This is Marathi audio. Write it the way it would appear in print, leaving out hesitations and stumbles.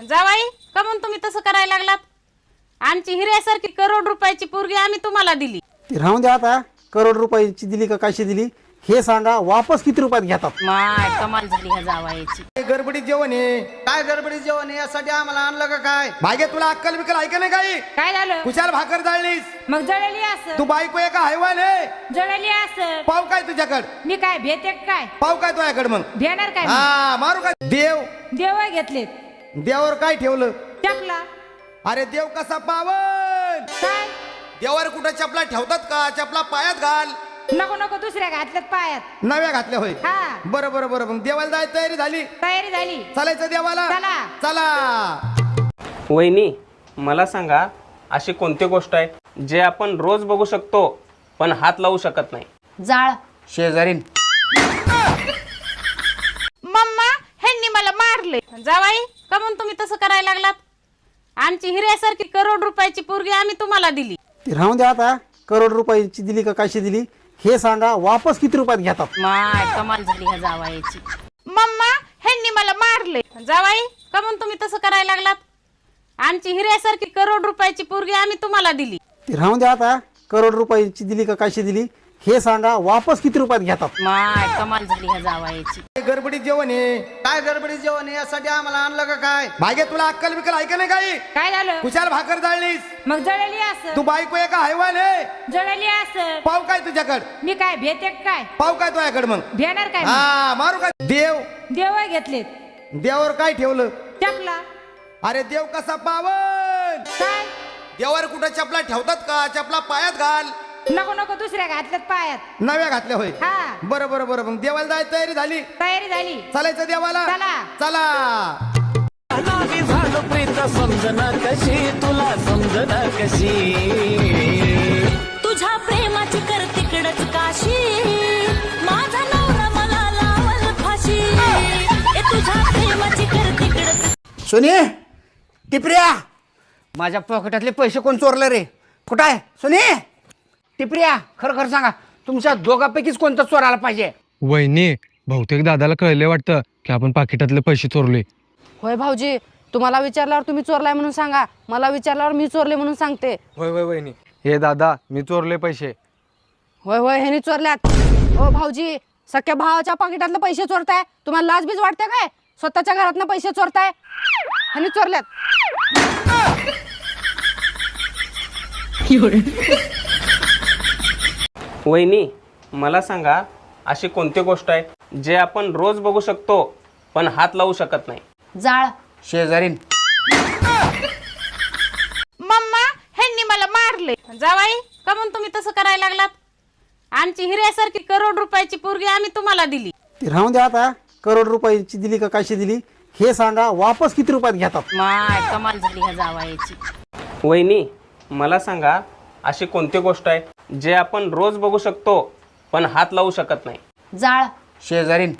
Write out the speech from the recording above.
जावाई कमून तुम्ही तसं करायला लागलात? आमची हिऱ्यासारखी करोड रुपयाची पोरगी आम्ही तुम्हाला दिली. ती राहून द्या आता. करोड रुपयाची दिली का कशी दिली हे सांगा. वापस किती रुपयात घेतात? माय कमाल झाली ह्या जावाईची. गडबडीत जेवण आहे. काय गडबडीत जेवण आहे? यासाठी आम्हाला आणलं का काय? भाग्य तुला अक्कल बिकल ऐक नाही काही? काय झालं? कुशाल भाकर जाळलीस. मग जळली असं. तू बायको आहे का हैवान आहे? जळली असं. पाव काय तुझ्याकडे? मी काय भेटे काय? पाव काय तुझ्याकडे मग? भेणार काय? हा मारू काय? देव देव घेतलेत. देवावर काय ठेवलं? चपला. अरे देव कसा पावन? काय देवावर कुठं चपला ठेवतात का? चपला पायात घाल. नको नको दुसऱ्या घातल्यात पायात. नव्या घातल्या होय. हा बरं बरं बरं मग देवाला जायची तयारी झाली? तयारी झाली. चालायचं देवाला? चला. चला. वहिनी मला सांगा, अशी कोणती गोष्ट आहे जे आपण रोज बघू शकतो पण हात लावू शकत नाही? जाळ. शेजारीन. मम्मा ह्यांनी मला मारले. जावाई कमून तुम्ही तसं करायला लागलात? आमची हिऱ्यासारखी करोड रुपयाची पोरगी आम्ही तुम्हाला दिली. ती राहून द्या आता. करोड रुपयाची दिली का कशी दिली हे सांगा. वापस किती रुपयात घेतात? माय कमाल झाली ह्या जावाईची. मम्मा ह्यांनी मला मारले. जावाई कमून तुम्ही तसं करायला लागलात? आमची हिऱ्यासारखी करोड रुपयाची पोरगी आम्ही तुम्हाला दिली. ती राहून द्या आता. करोड रुपयाची दिली का कशी दिली हे सांगा. वापस किती रुपयात घेतात? माय कमाल झाली ह्या जावाईची. गडबडीत जेवण आहे. काय गडबडीत जेवण आहे? यासाठी आम्हाला आणलं का काय? भाग्य तुला अक्कल बिकल ऐक नाही काही? काय झालं? कुशाल भाकर जाळलीस. मग जळली असं. तू बायको आहे का हैवान आहे? जळली असं. पाव काय तुझ्याकडे? मी काय भेटे काय? पाव काय तुझ्याकडे मग? भेणार काय? हा मारू काय? देव देव घेतलेत. देवावर काय ठेवलं? चपला. अरे देव कसा पावन? काय देवावर कुठं चपला ठेवतात का? चपला पायात घाल. नको नको दुसऱ्या घातल्यात पायात. नव्या घातल्या होय. हा बरं बरं बरं मग देवाला जायची तयारी झाली? तयारी झाली. चालायचं देवाला? चला. चला. नावी झालो प्रीत समजना कशी तुला समजना कशी तुझ्या प्रेमाची कर तिकडच काशी माझा नवरा मला लावल फाशी तुझ्या प्रेमाची कर तिकडच. सोनी टिपऱ्या माझ्या पॉकेटातले पैसे कोण चोरले रे? कुठं आहे सोनी? टिपऱ्या खरं खरं सांगा, तुमच्या दोघांपैकीच कोणतं चोरायला पाहिजे? वहिनी बहुतेक दादाला कळले वाटतं की आपण पाकिटातले पैसे चोरले. होय भाऊजी, तुम्हाला विचारल्यावर तुम्ही चोरलाय म्हणून सांगा, मला विचारल्यावर मी चोरले म्हणून सांगते. होय होय वहिनी. हे दादा मी चोरले पैसे. होय होय ह्यानी चोरल्यात. ओ भाऊजी, सख्या भावाच्या पाकिटातले पैसे चोरताय? तुम्हाला लाज बीज वाटते काय? स्वतःच्या घरातनं पैसे चोरताय? ह्यानी चोरल्यात. वहिनी मला सांगा, अशी कोणती गोष्ट आहे जे आपण रोज बघू शकतो पण हात लावू शकत नाही? जाळ. शेजारीन. मम्मा ह्यांनी मला मारले. जावाई कमून तुम्ही तसं करायला लागलात? आमची हिऱ्यासारखी करोड रुपयाची पोरगी आम्ही तुम्हाला दिली. ती राहून द्या आता. करोड रुपयाची दिली का कशी दिली हे सांगा. वापस किती रुपयात घेतात? माय कमाल झाली ह्या जावाईची. वहिनी मला सांगा, अशी कोणती गोष्ट आहे जे आपण रोज बघू शकतो पण हात लावू शकत नाही? जाळ. शेजारीन.